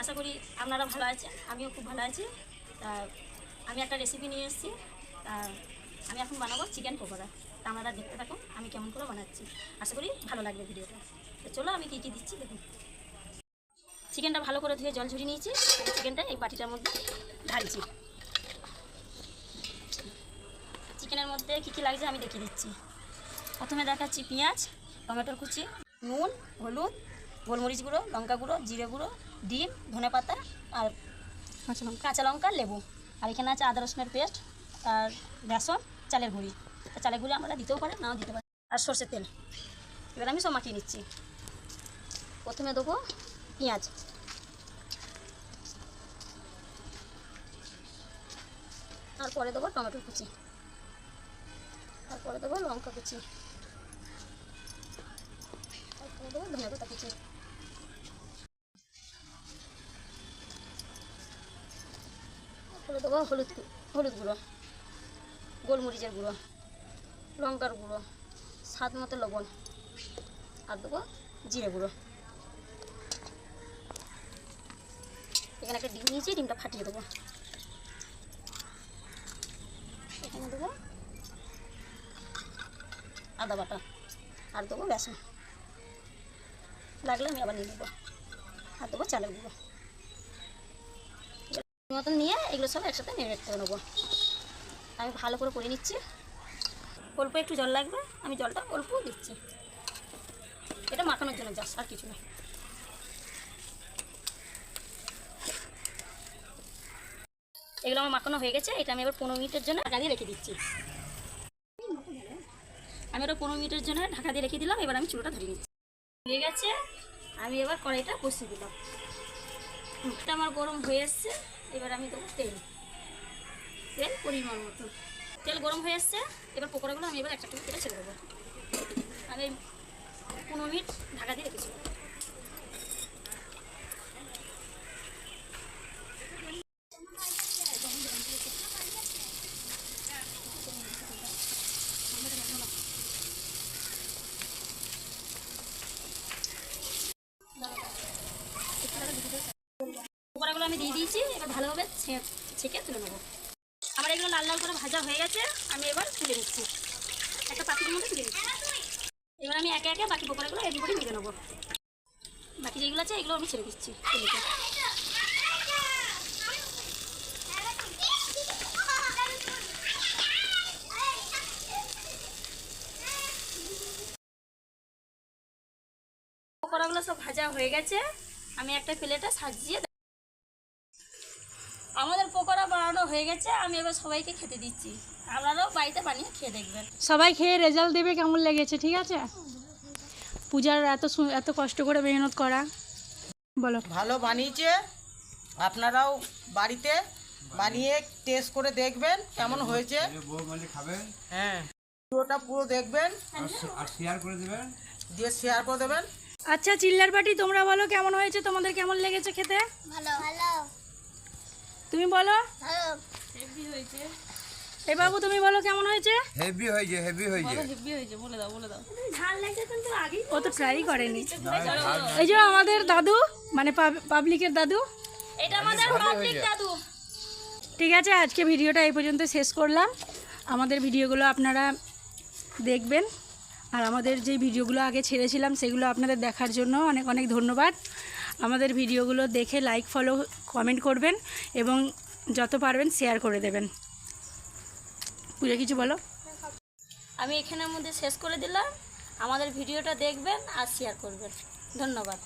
আশা করি আপনারা ভালো আছেন, আমিও খুব ভালো আছি। তা আমি একটা রেসিপি নিয়ে এসেছি। তা আমি এখন বানাবো চিকেন পকোড়া। তা আপনারা দেখতে থাকুন আমি কেমন করে বানাচ্ছি। আশা করি ভালো লাগবে ভিডিওটা। তো চলো আমি কী কী দিচ্ছি দেখুন। চিকেনটা ভালো করে ধুয়ে জল ঝরিয়ে নিয়েছি। চিকেনটা এই বাটিটার মধ্যে ঢালছি। চিকেনের মধ্যে কী কী লাগছে আমি দেখিয়ে দিচ্ছি। প্রথমে দেখাচ্ছি পেঁয়াজ, টমেটোর কুচি, নুন, হলুদ, গোলমরিচ গুঁড়ো, লঙ্কা গুঁড়ো, জিরে গুঁড়ো, ডিম, ধনেপাতা আর কাঁচা লঙ্কা, লেবু। আর এখানে আছে আদা রসুনের পেস্ট আর বেসন, চালের গুঁড়ি। চালের গুঁড়ি আমরা দিতেও পারি, নাও দিতে পারি। আর সর্ষের তেল। এবার আমি সব মাখিয়ে নিচ্ছি। প্রথমে দেবো পেঁয়াজ, তারপরে দেবো টমেটোর কুচি, তারপরে দেবো লঙ্কা কুচি, তারপরে দেবো ধনেপাতা কুচি, তারপরে দেবো হলুদ গুঁড়ো, গোলমরিচের গুঁড়ো, লঙ্কার গুঁড়ো, স্বাদ মতো লবণ, আর দেবো জিরে গুঁড়ো। এখানে একটা ডিম নিয়েছি, ডিমটা ফাটিয়ে দেবো। এখানে দেবো আদা বাটা, আর দেবো বেসন, লাগলে আমি আবার নিয়ে নেবো। আর দেবো চালের গুঁড়ো। মতন নিয়ে এগুলো সব একসাথে নেড়ে করে নেবো। আমি ভালো করে নিচ্ছি। অল্প একটু জল লাগবে, আমি জলটা অল্প দিচ্ছি। এটা মাখানোর জন্য জাস্ট, আর কিছু না। এগুলো আমার মাখানো হয়ে গেছে। এটা আমি এবার 15 মিনিটের জন্য ঢাকা দিয়ে রেখে দিচ্ছি। আমি এবার 15 মিনিটের জন্য ঢাকা দিয়ে রেখে দিলাম। এবার আমি চুলোটা ধরিয়ে নিচ্ছি। হয়ে গেছে, আমি এবার কড়াইটা বসিয়ে দিলাম। এটা আমার গরম হয়ে এসছে। এবার আমি দেবো তেল পরিমাণ মতো। তেল গরম হয়ে এসছে। এবার পকোড়াগুলো আমি এবার একটা তেলে ছেড়ে দেবো। আমি 15 মিনিট ঢাকা দিয়ে রেখেছি। পকোড়াগুলো আমি দিয়ে দিয়েছি। এবার ভালোভাবে ছেঁকে তুলে নেবো। আমার এগুলো লাল লাল করে ভাজা হয়ে গেছে। আমি এবার তুলে নিচ্ছি, একটা পাতিলের মধ্যে তুলে নিচ্ছি। এবার আমি একে একে বাকি পকোড়াগুলো এর উপরে ভেজে নেবো। বাকি যেগুলো আছে এগুলো আমি ছেড়ে দিচ্ছি তেলেতে। পকোড়াগুলো সব ভাজা হয়ে গেছে। আমি একটা প্লেটে সাজিয়ে আমাদের পকোড়া বানানো হয়ে গেছে। আমি এবার সবাইকে খেতে দিচ্ছি। আপনারাও বাড়িতে বানিয়ে খেয়ে দেখবেন। সবাই খেয়ে রেজাল্ট দেবে কেমন লেগেছে। ঠিক আছে, পূজার এত কষ্ট করে মেহনত করা। বলো। ভালো বানিয়েছে। আপনারাও বাড়িতে বানিয়ে টেস্ট করে দেখবেন কেমন হয়েছে। হ্যাঁ, পুরোটা পুরো দেখবেন আর শেয়ার করে দেবেন, দিয়ে শেয়ার করে দেবেন। আচ্ছা চিল্লার পার্টি, তোমরা বলো কেমন হয়েছে, তোমাদের কেমন লেগেছে খেতে। ভালো ভালো। তুমি বলো। ভালো। হেভি হয়েছে। এই বাবু তুমি বলো কেমন হয়েছে। হেভি হয়েছে, হেভি হয়েছে। হেভি হয়েছে, বলে দাও বলে দাও। ঝাল লাগছে কিন্তু আগেই ও তো ট্রাই করেনি। এই যে আমাদের দাদু, মানে পাবলিকের দাদু, এটা আমাদের পাবলিক দাদু। ঠিক আছে, আজকে ভিডিওটা এই পর্যন্ত শেষ করলাম। আমাদের ভিডিওগুলো আপনারা দেখবেন। আর আমাদের যে ভিডিওগুলো আগে ছেড়েছিলাম সেগুলো আপনাদের দেখার জন্য অনেক অনেক ধন্যবাদ। আমাদের ভিডিওগুলো দেখে লাইক, ফলো, কমেন্ট করবেন এবং যত পারবেন শেয়ার করে দেবেন। পূজা কিছু বলো। আমি এখানের মধ্যে শেষ করে দিলাম। আমাদের ভিডিওটা দেখবেন আর শেয়ার করবেন। ধন্যবাদ।